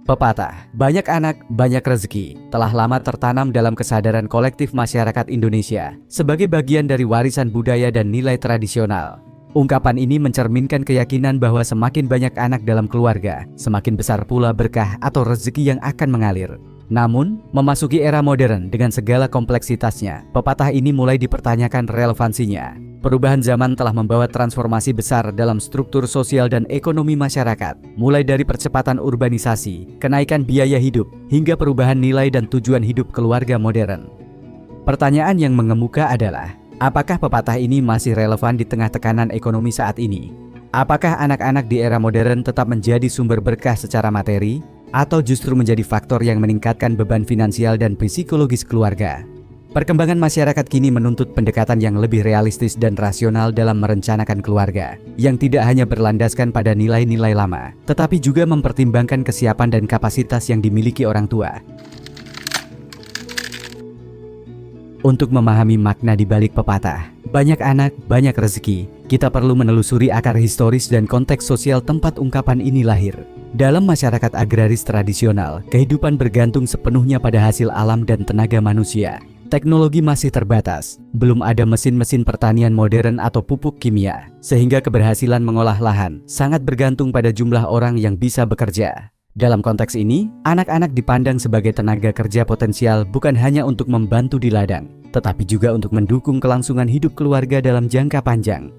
Pepatah, banyak anak, banyak rezeki, telah lama tertanam dalam kesadaran kolektif masyarakat Indonesia sebagai bagian dari warisan budaya dan nilai tradisional. Ungkapan ini mencerminkan keyakinan bahwa semakin banyak anak dalam keluarga, semakin besar pula berkah atau rezeki yang akan mengalir. Namun, memasuki era modern dengan segala kompleksitasnya, pepatah ini mulai dipertanyakan relevansinya. Perubahan zaman telah membawa transformasi besar dalam struktur sosial dan ekonomi masyarakat, mulai dari percepatan urbanisasi, kenaikan biaya hidup, hingga perubahan nilai dan tujuan hidup keluarga modern. Pertanyaan yang mengemuka adalah, apakah pepatah ini masih relevan di tengah tekanan ekonomi saat ini? Apakah anak-anak di era modern tetap menjadi sumber berkah secara materi, atau justru menjadi faktor yang meningkatkan beban finansial dan psikologis keluarga? Perkembangan masyarakat kini menuntut pendekatan yang lebih realistis dan rasional dalam merencanakan keluarga, yang tidak hanya berlandaskan pada nilai-nilai lama, tetapi juga mempertimbangkan kesiapan dan kapasitas yang dimiliki orang tua. Untuk memahami makna di balik pepatah, banyak anak, banyak rezeki, kita perlu menelusuri akar historis dan konteks sosial tempat ungkapan ini lahir. Dalam masyarakat agraris tradisional, kehidupan bergantung sepenuhnya pada hasil alam dan tenaga manusia. Teknologi masih terbatas, belum ada mesin-mesin pertanian modern atau pupuk kimia, sehingga keberhasilan mengolah lahan sangat bergantung pada jumlah orang yang bisa bekerja. Dalam konteks ini, anak-anak dipandang sebagai tenaga kerja potensial bukan hanya untuk membantu di ladang, tetapi juga untuk mendukung kelangsungan hidup keluarga dalam jangka panjang.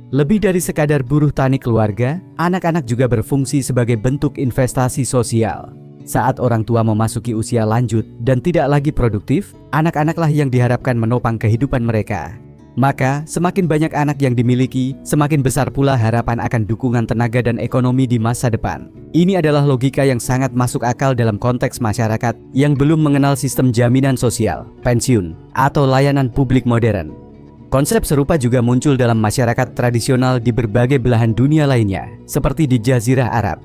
Lebih dari sekadar buruh tani keluarga, anak-anak juga berfungsi sebagai bentuk investasi sosial. Saat orang tua memasuki usia lanjut dan tidak lagi produktif, anak-anaklah yang diharapkan menopang kehidupan mereka. Maka, semakin banyak anak yang dimiliki, semakin besar pula harapan akan dukungan tenaga dan ekonomi di masa depan. Ini adalah logika yang sangat masuk akal dalam konteks masyarakat yang belum mengenal sistem jaminan sosial, pensiun, atau layanan publik modern. Konsep serupa juga muncul dalam masyarakat tradisional di berbagai belahan dunia lainnya, seperti di Jazirah Arab.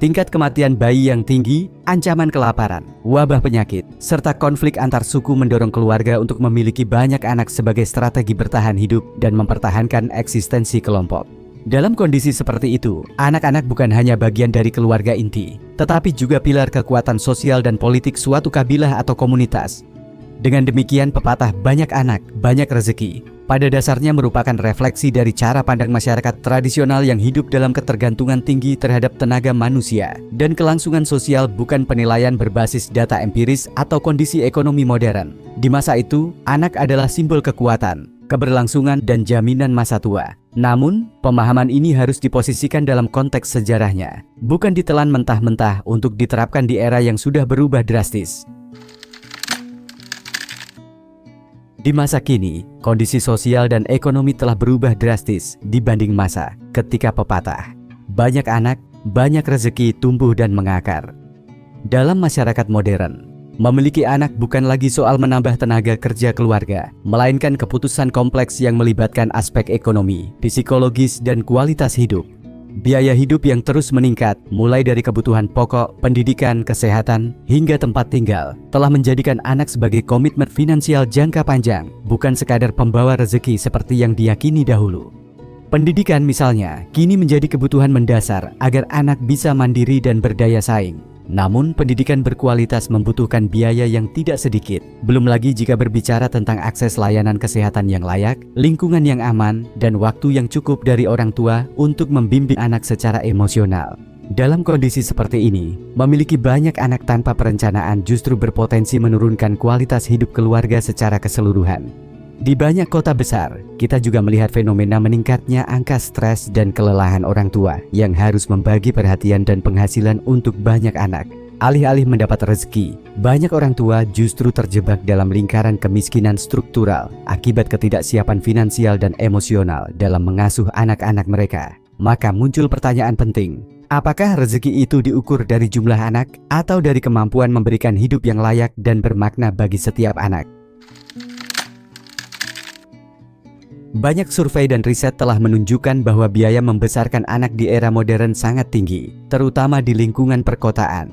Tingkat kematian bayi yang tinggi, ancaman kelaparan, wabah penyakit, serta konflik antar suku mendorong keluarga untuk memiliki banyak anak sebagai strategi bertahan hidup dan mempertahankan eksistensi kelompok. Dalam kondisi seperti itu, anak-anak bukan hanya bagian dari keluarga inti, tetapi juga pilar kekuatan sosial dan politik suatu kabilah atau komunitas. Dengan demikian, pepatah banyak anak, banyak rezeki pada dasarnya merupakan refleksi dari cara pandang masyarakat tradisional yang hidup dalam ketergantungan tinggi terhadap tenaga manusia dan kelangsungan sosial, bukan penilaian berbasis data empiris atau kondisi ekonomi modern. Di masa itu, anak adalah simbol kekuatan, keberlangsungan, dan jaminan masa tua. Namun, pemahaman ini harus diposisikan dalam konteks sejarahnya, bukan ditelan mentah-mentah untuk diterapkan di era yang sudah berubah drastis. Di masa kini, kondisi sosial dan ekonomi telah berubah drastis dibanding masa ketika pepatah banyak anak, banyak rezeki tumbuh dan mengakar. Dalam masyarakat modern, memiliki anak bukan lagi soal menambah tenaga kerja keluarga, melainkan keputusan kompleks yang melibatkan aspek ekonomi, psikologis, dan kualitas hidup. Biaya hidup yang terus meningkat, mulai dari kebutuhan pokok, pendidikan, kesehatan, hingga tempat tinggal, telah menjadikan anak sebagai komitmen finansial jangka panjang, bukan sekadar pembawa rezeki seperti yang diyakini dahulu. Pendidikan misalnya, kini menjadi kebutuhan mendasar agar anak bisa mandiri dan berdaya saing. Namun, pendidikan berkualitas membutuhkan biaya yang tidak sedikit. Belum lagi jika berbicara tentang akses layanan kesehatan yang layak, lingkungan yang aman, dan waktu yang cukup dari orang tua untuk membimbing anak secara emosional. Dalam kondisi seperti ini, memiliki banyak anak tanpa perencanaan justru berpotensi menurunkan kualitas hidup keluarga secara keseluruhan. Di banyak kota besar, kita juga melihat fenomena meningkatnya angka stres dan kelelahan orang tua yang harus membagi perhatian dan penghasilan untuk banyak anak. Alih-alih mendapat rezeki, banyak orang tua justru terjebak dalam lingkaran kemiskinan struktural akibat ketidaksiapan finansial dan emosional dalam mengasuh anak-anak mereka. Maka muncul pertanyaan penting, apakah rezeki itu diukur dari jumlah anak atau dari kemampuan memberikan hidup yang layak dan bermakna bagi setiap anak? Banyak survei dan riset telah menunjukkan bahwa biaya membesarkan anak di era modern sangat tinggi, terutama di lingkungan perkotaan.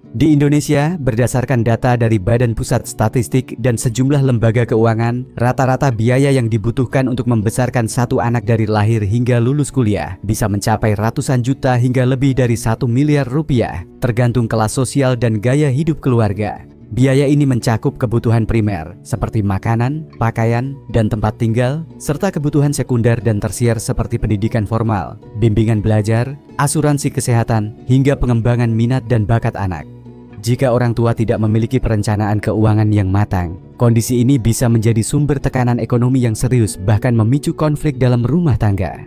Di Indonesia, berdasarkan data dari Badan Pusat Statistik dan sejumlah lembaga keuangan, rata-rata biaya yang dibutuhkan untuk membesarkan satu anak dari lahir hingga lulus kuliah bisa mencapai ratusan juta hingga lebih dari 1 miliar rupiah, tergantung kelas sosial dan gaya hidup keluarga. Biaya ini mencakup kebutuhan primer seperti makanan, pakaian, dan tempat tinggal, serta kebutuhan sekunder dan tersier seperti pendidikan formal, bimbingan belajar, asuransi kesehatan, hingga pengembangan minat dan bakat anak. Jika orang tua tidak memiliki perencanaan keuangan yang matang, kondisi ini bisa menjadi sumber tekanan ekonomi yang serius, bahkan memicu konflik dalam rumah tangga.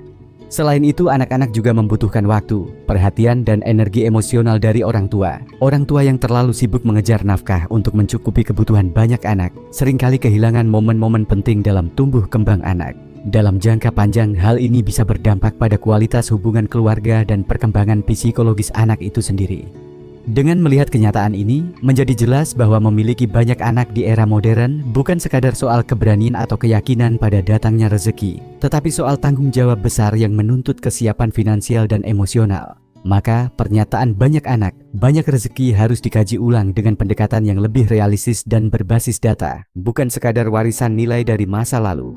Selain itu, anak-anak juga membutuhkan waktu, perhatian, dan energi emosional dari orang tua. Orang tua yang terlalu sibuk mengejar nafkah untuk mencukupi kebutuhan banyak anak, seringkali kehilangan momen-momen penting dalam tumbuh kembang anak. Dalam jangka panjang, hal ini bisa berdampak pada kualitas hubungan keluarga dan perkembangan psikologis anak itu sendiri. Dengan melihat kenyataan ini, menjadi jelas bahwa memiliki banyak anak di era modern bukan sekadar soal keberanian atau keyakinan pada datangnya rezeki, tetapi soal tanggung jawab besar yang menuntut kesiapan finansial dan emosional. Maka, pernyataan banyak anak, banyak rezeki harus dikaji ulang dengan pendekatan yang lebih realistis dan berbasis data, bukan sekadar warisan nilai dari masa lalu.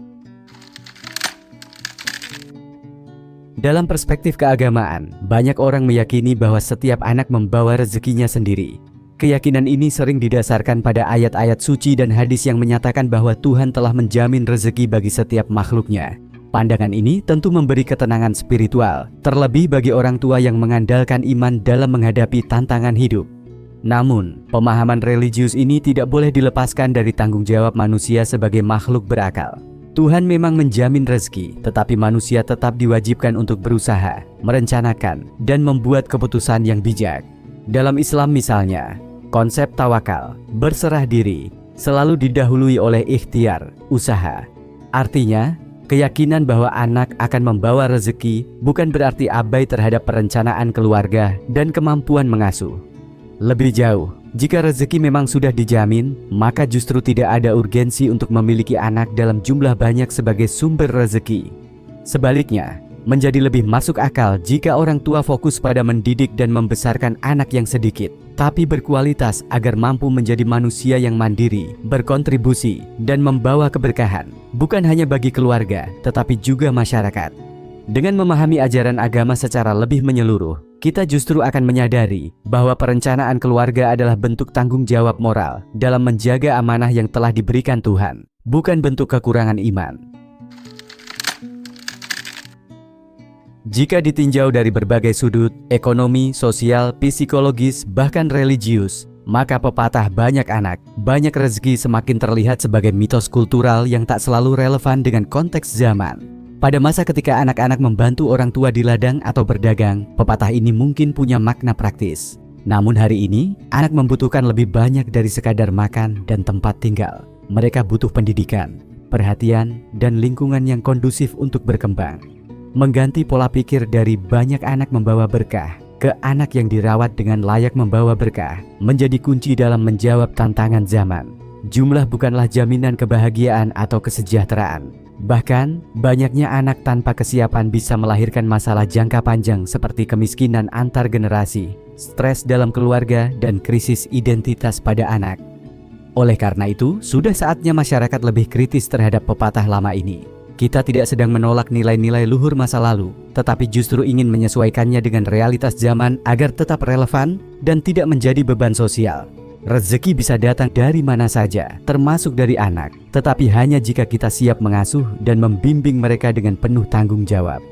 Dalam perspektif keagamaan, banyak orang meyakini bahwa setiap anak membawa rezekinya sendiri. Keyakinan ini sering didasarkan pada ayat-ayat suci dan hadis yang menyatakan bahwa Tuhan telah menjamin rezeki bagi setiap makhluknya. Pandangan ini tentu memberi ketenangan spiritual, terlebih bagi orang tua yang mengandalkan iman dalam menghadapi tantangan hidup. Namun, pemahaman religius ini tidak boleh dilepaskan dari tanggung jawab manusia sebagai makhluk berakal. Tuhan memang menjamin rezeki, tetapi manusia tetap diwajibkan untuk berusaha, merencanakan, dan membuat keputusan yang bijak. Dalam Islam misalnya, konsep tawakal, berserah diri, selalu didahului oleh ikhtiar, usaha. Artinya, keyakinan bahwa anak akan membawa rezeki bukan berarti abai terhadap perencanaan keluarga dan kemampuan mengasuh. Lebih jauh, jika rezeki memang sudah dijamin, maka justru tidak ada urgensi untuk memiliki anak dalam jumlah banyak sebagai sumber rezeki. Sebaliknya, menjadi lebih masuk akal jika orang tua fokus pada mendidik dan membesarkan anak yang sedikit, tapi berkualitas agar mampu menjadi manusia yang mandiri, berkontribusi, dan membawa keberkahan, bukan hanya bagi keluarga, tetapi juga masyarakat. Dengan memahami ajaran agama secara lebih menyeluruh, kita justru akan menyadari bahwa perencanaan keluarga adalah bentuk tanggung jawab moral dalam menjaga amanah yang telah diberikan Tuhan, bukan bentuk kekurangan iman. Jika ditinjau dari berbagai sudut, ekonomi, sosial, psikologis, bahkan religius, maka pepatah banyak anak, banyak rezeki semakin terlihat sebagai mitos kultural yang tak selalu relevan dengan konteks zaman. Pada masa ketika anak-anak membantu orang tua di ladang atau berdagang, pepatah ini mungkin punya makna praktis. Namun hari ini, anak membutuhkan lebih banyak dari sekadar makan dan tempat tinggal. Mereka butuh pendidikan, perhatian, dan lingkungan yang kondusif untuk berkembang. Mengganti pola pikir dari banyak anak membawa berkah ke anak yang dirawat dengan layak membawa berkah menjadi kunci dalam menjawab tantangan zaman. Jumlah bukanlah jaminan kebahagiaan atau kesejahteraan. Bahkan, banyaknya anak tanpa kesiapan bisa melahirkan masalah jangka panjang seperti kemiskinan antar generasi, stres dalam keluarga, dan krisis identitas pada anak. Oleh karena itu, sudah saatnya masyarakat lebih kritis terhadap pepatah lama ini. Kita tidak sedang menolak nilai-nilai luhur masa lalu, tetapi justru ingin menyesuaikannya dengan realitas zaman agar tetap relevan dan tidak menjadi beban sosial. Rezeki bisa datang dari mana saja, termasuk dari anak, tetapi hanya jika kita siap mengasuh dan membimbing mereka dengan penuh tanggung jawab.